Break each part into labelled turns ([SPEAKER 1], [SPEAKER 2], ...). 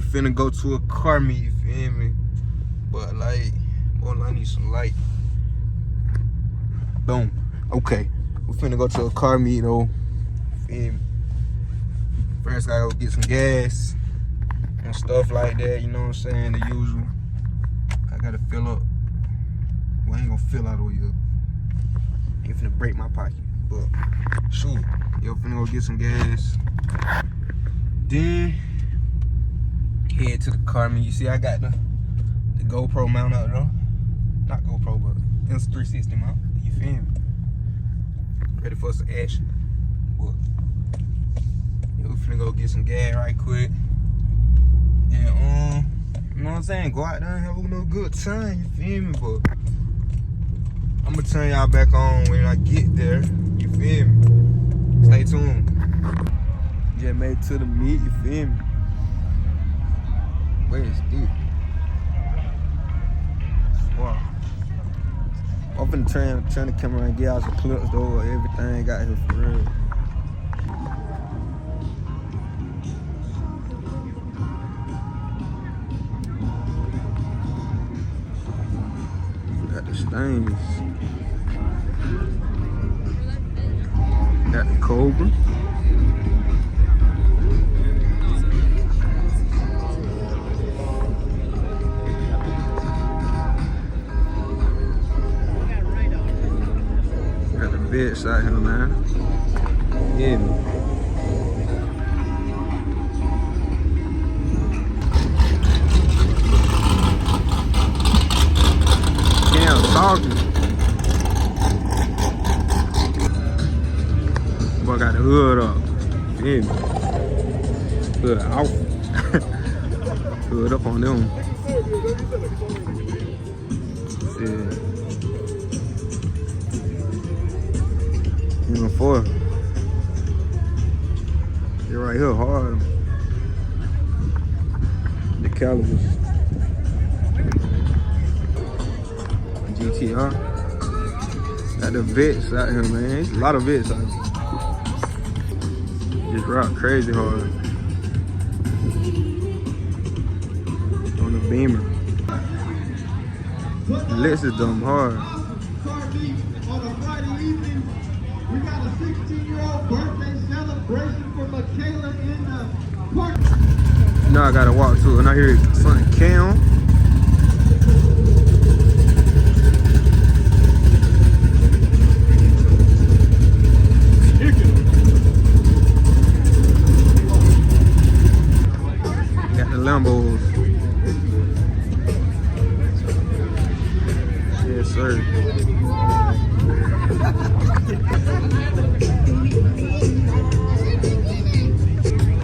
[SPEAKER 1] finna go to a car meet, you feel me? But like, boy, I need some light. Boom. Okay. We finna go to a car meet though. Feel me? First, I gotta go get some gas and stuff like that, you know what I'm saying? The usual. I gotta fill up. Well, I ain't gonna fill all the way up. Ain't finna break my pocket. But shoot, yo, finna go get some gas. Then head to the car meet. You see, I got the GoPro mount out though. Not GoPro, but Insta360 mount. You feel me? Ready for some action. But yo, we finna go get some gas right quick. And you know what I'm saying? Go out there and have a little good time. You feel me? But I'm gonna turn y'all back on when I get there. You feel me? Stay tuned. Just made it to the meet, you feel me? Where is this? Wow. I'm finna turn the camera and get out some clips though. Everything got here for real. Got the stains. Got the Cobra. Got the beds out here, man. Yeah, man. Damn, talking. Boy got the hood up. Yeah. Hood out. Hood up on them. Yeah. Even four. You're right here hard. The calibers. GTR. Got the vets out here, man. There's a lot of vets out here. Just rock crazy hard. On the Beamer. Lex is dumb hard.
[SPEAKER 2] On a Friday evening, we got a 16-year-old birthday celebration for Michaela in the park.
[SPEAKER 1] Now I gotta walk to it, and I hear something Cam. Got the Lambos. Yes, sir.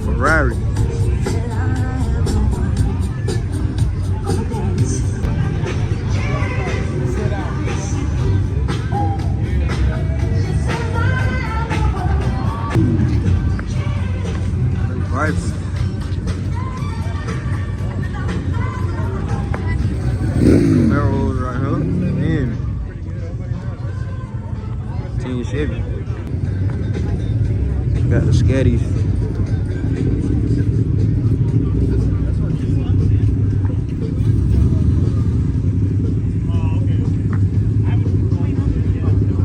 [SPEAKER 1] Ferrari. Vibes. Camaros right here. Man. Team Chevy. Got the Scatties.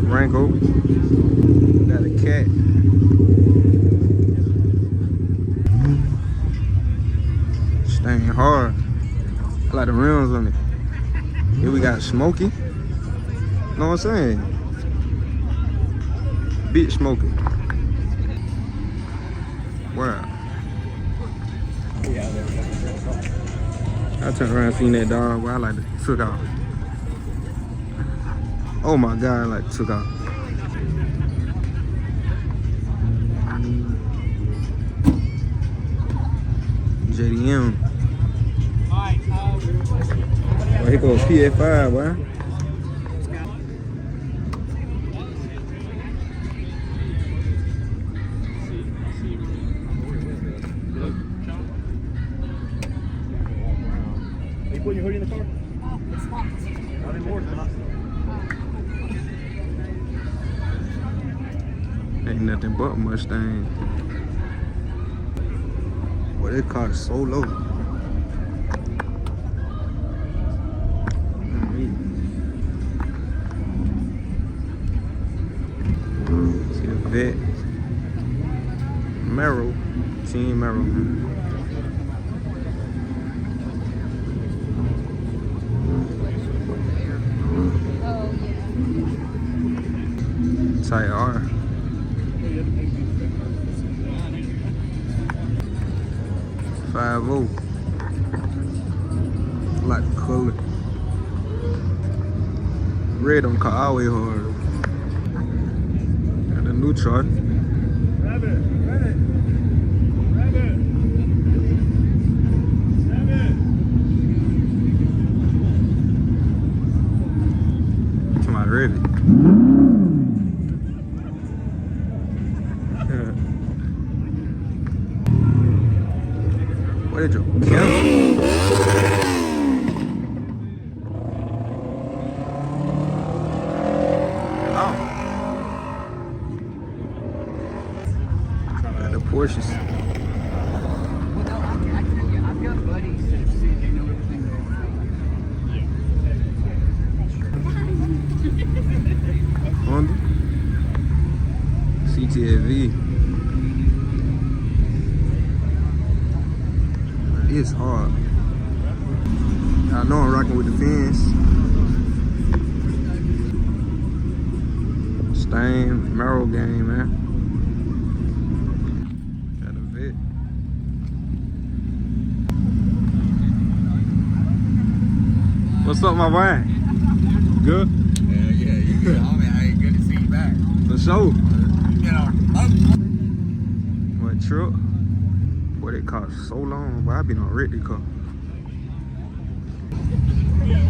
[SPEAKER 1] Rango. Got a cat. Staying hard. I like the rims on it. Here we got Smokey. Know what I'm saying? Big Smokey. Wow. I turned around and seen that dog, but I like took off. Oh my God, I like took off. JDM. Oh, here goes PF5, boy.
[SPEAKER 3] Are you putting your hoodie in the car? It's locked. Not anymore, it's not.
[SPEAKER 1] Ain't nothing but Mustang. Boy, that car is so low. Type R. .50. Like the color. Red on car all the way hard. Got the new Charger. To my Rabbit. What did you kill? Porsches.
[SPEAKER 3] Well, no, I tell you, I've got buddies that have said they know everything going on.
[SPEAKER 1] Honda. CTFV. It's hard. I know I'm rocking with the fence. Stain, Merrill game, man. What's up, my boy? Good?
[SPEAKER 4] Yeah, you good, homie. I ain't good to see you back.
[SPEAKER 1] For sure.
[SPEAKER 4] You know,
[SPEAKER 1] What truck? Boy, it cost so long, but I been on Rick car.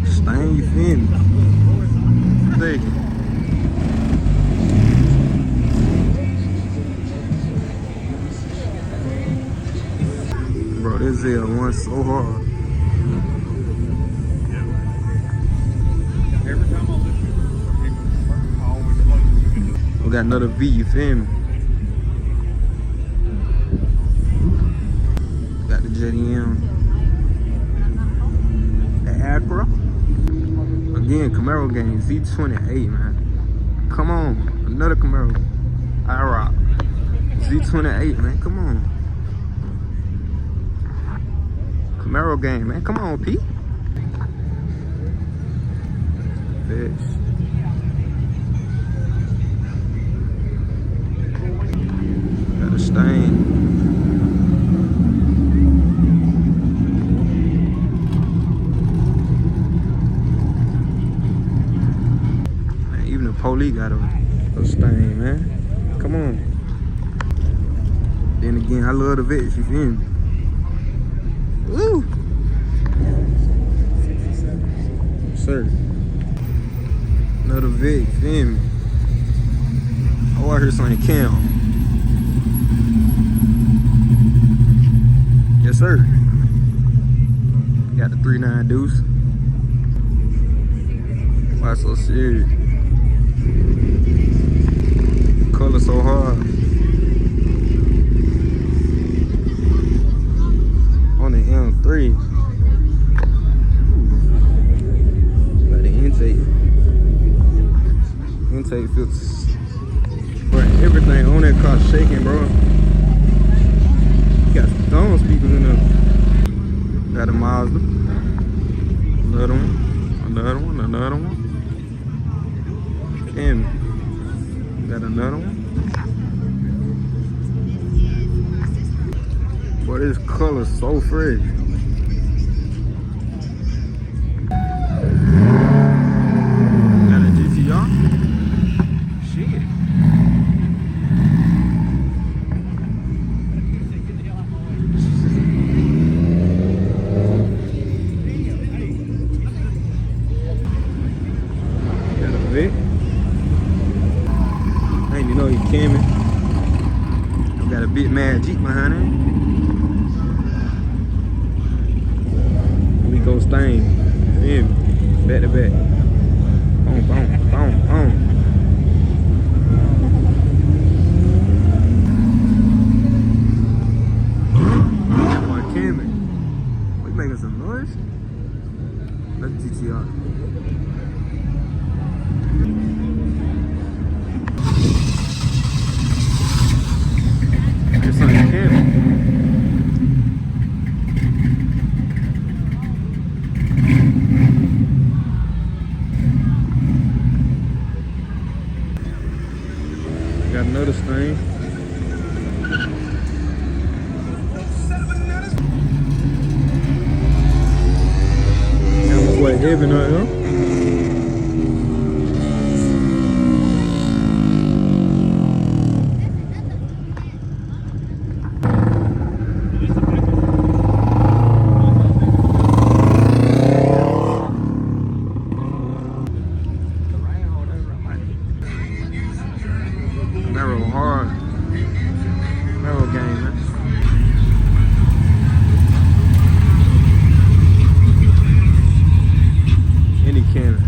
[SPEAKER 1] Stain, you feel me? Thank you. Bro, this Z1 so hard. We got another V, you feel me? Got the Jetty M. The Acura. Again, Camaro game, Z28, man. Come on, another Camaro. I rock. Z28, man, come on. Camaro game, man, come on, P. Bitch. Stain. Man, even the police got a stain, man. Come on. Then again, I love the Vets, you feel me? Woo! Sir. Another Vet, you feel me? Oh, I heard something Cam. Yes, sir. Got the 3.9 deuce. Why so serious? Color so hard. On the M3. Got the intake. Intake feels. Bro, everything on that car shaking, bro. Got some dome speakers in there. Got a Mazda. Another one. Another one. Another one. And got another one. Boy, this color's so fresh. Got a GTR. Shit. I didn't know he coming. Got a big mad Jeep behind him. We go Stain. Yeah. Back to back. Boom, boom, boom, boom. Boy, coming. We making some noise. Let's GTR. It's on the camera. heavy nut, huh? Narrow hard. Narrow game, man. Any cannon.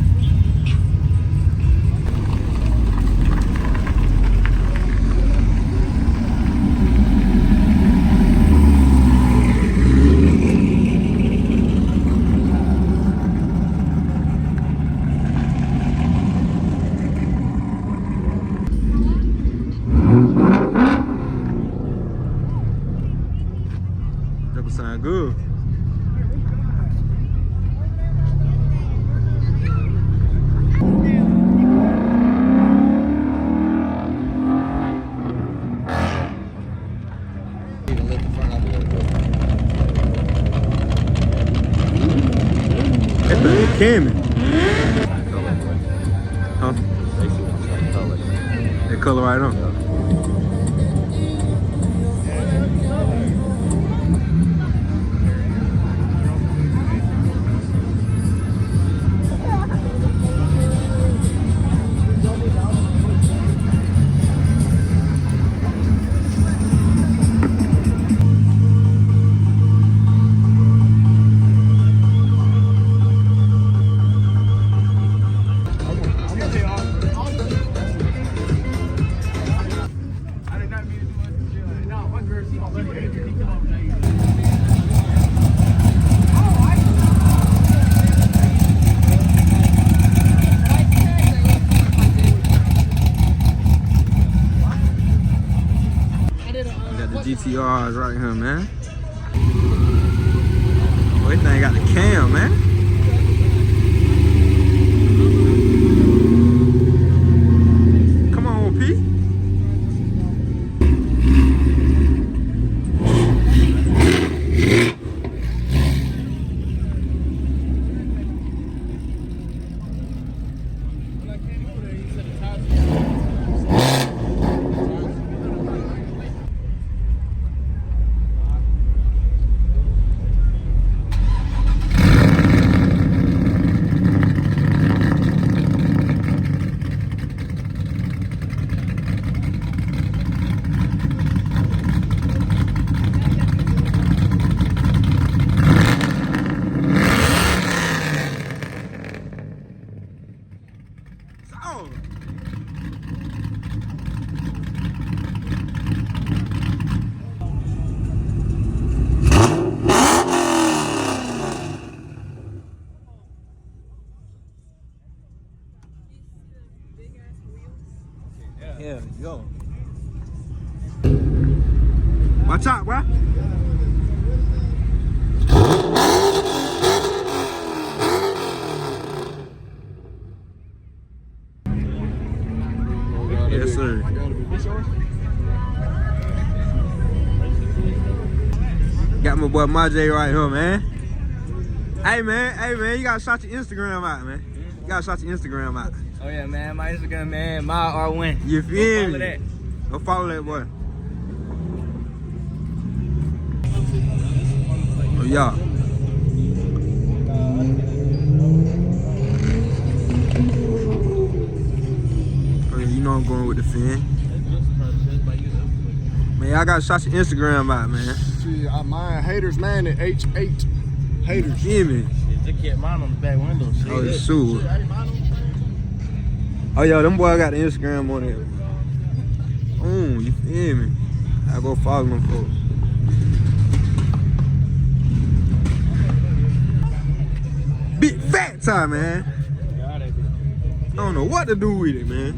[SPEAKER 1] That would sound good. That thing coming. Huh? That color right on. Got the GTRs right here, man. Oh, this thing got the cam, man. Come on, P. Yeah, yo. Watch out, bro. Yes, sir. Got my boy Majay right here, man. Hey, man, you gotta shout your Instagram out, man. You gotta shout your Instagram out.
[SPEAKER 3] Oh yeah, man, my Instagram, man, my R1.
[SPEAKER 1] You feel me?
[SPEAKER 3] Follow that.
[SPEAKER 1] Go follow that boy. Oh, yeah. Oh, yeah, you know I'm going with the fin. Man, I gotta shout your Instagram out, man.
[SPEAKER 5] See, mine haters, man, at H8 haters.
[SPEAKER 1] Feel me?
[SPEAKER 3] Just kept mine on the back window.
[SPEAKER 1] Oh, it's sure. Oh, yo, them boy got the Instagram on it. You feel me? I go follow them folks. Big fat time, man. I don't know what to do with it, man.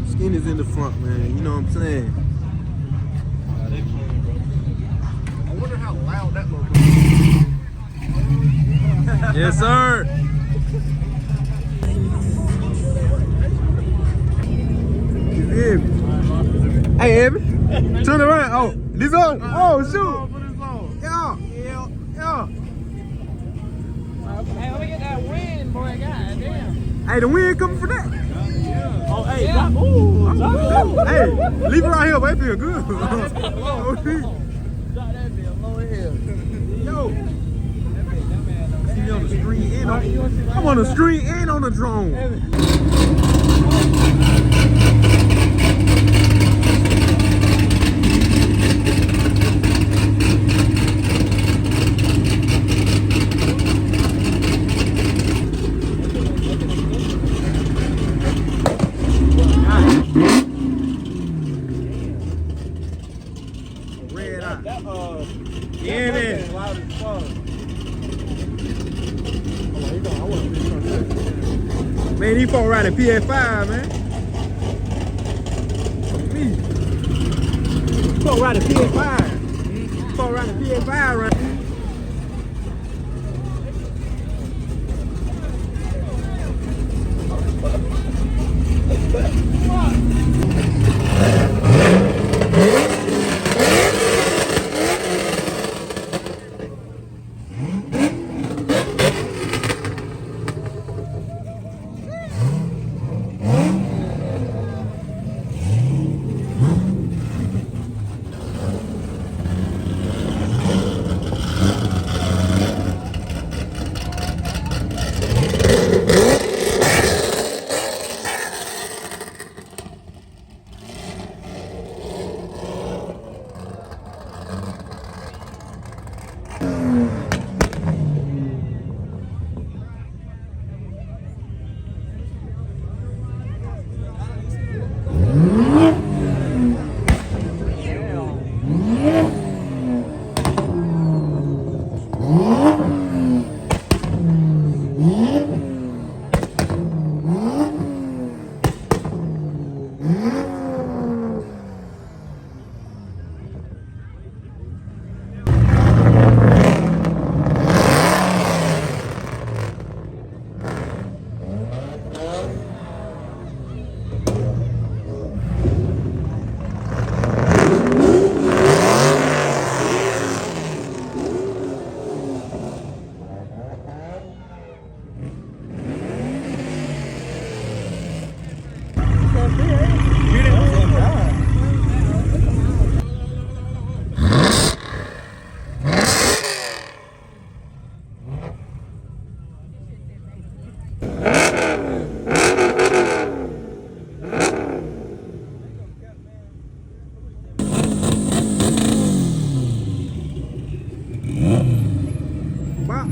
[SPEAKER 1] Skin is in the front, man. You know what I'm saying?
[SPEAKER 5] I wonder how loud that little
[SPEAKER 1] Yes, sir. You feel me? Hey, Evan. Turn around. Oh, this on. Oh, shoot. Yeah.
[SPEAKER 3] boy, goddamn.
[SPEAKER 1] Hey, the wind coming for that.
[SPEAKER 6] Oh, hey, drop. Ooh, drop it.
[SPEAKER 1] Hey, leave it right here, but it feel good.
[SPEAKER 6] Drop that bill low as hell.
[SPEAKER 1] Yo. See me on the screen and on. I'm on the screen and on the drone. Red eye.
[SPEAKER 6] That,
[SPEAKER 1] Yeah, man.
[SPEAKER 6] loud as fuck.
[SPEAKER 1] Man, these folks riding PA5, man. Me. Folks riding PA5. Folks riding PA5 right.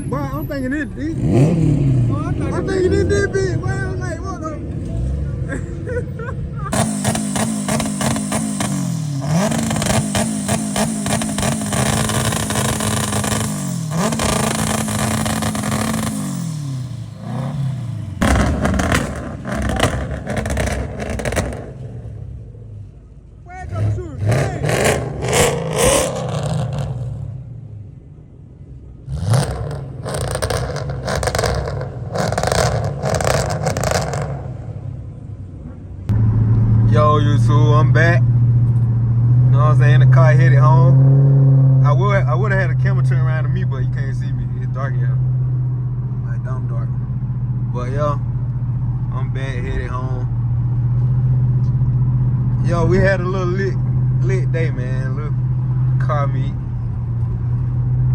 [SPEAKER 1] Boy, I'm thinking it, dude. I'm thinking it did big. Boy, I'm like, what the? Where come shoot? Yo, YouTube, I'm back. You know what I'm saying? The car headed home. I would have had a camera turn around to me, but you can't see me. It's dark here. Like dumb dark. But yo, I'm back, headed home. Yo, we had a little lit day, man. Little car meet.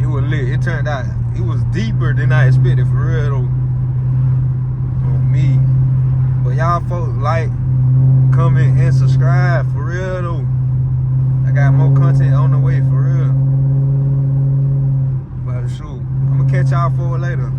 [SPEAKER 1] It was lit. It turned out it was deeper than I expected, for real though. On me. But y'all folks like, comment, and subscribe, for real though. I got more content on the way, for real. But shoot, I'm gonna catch y'all for it later.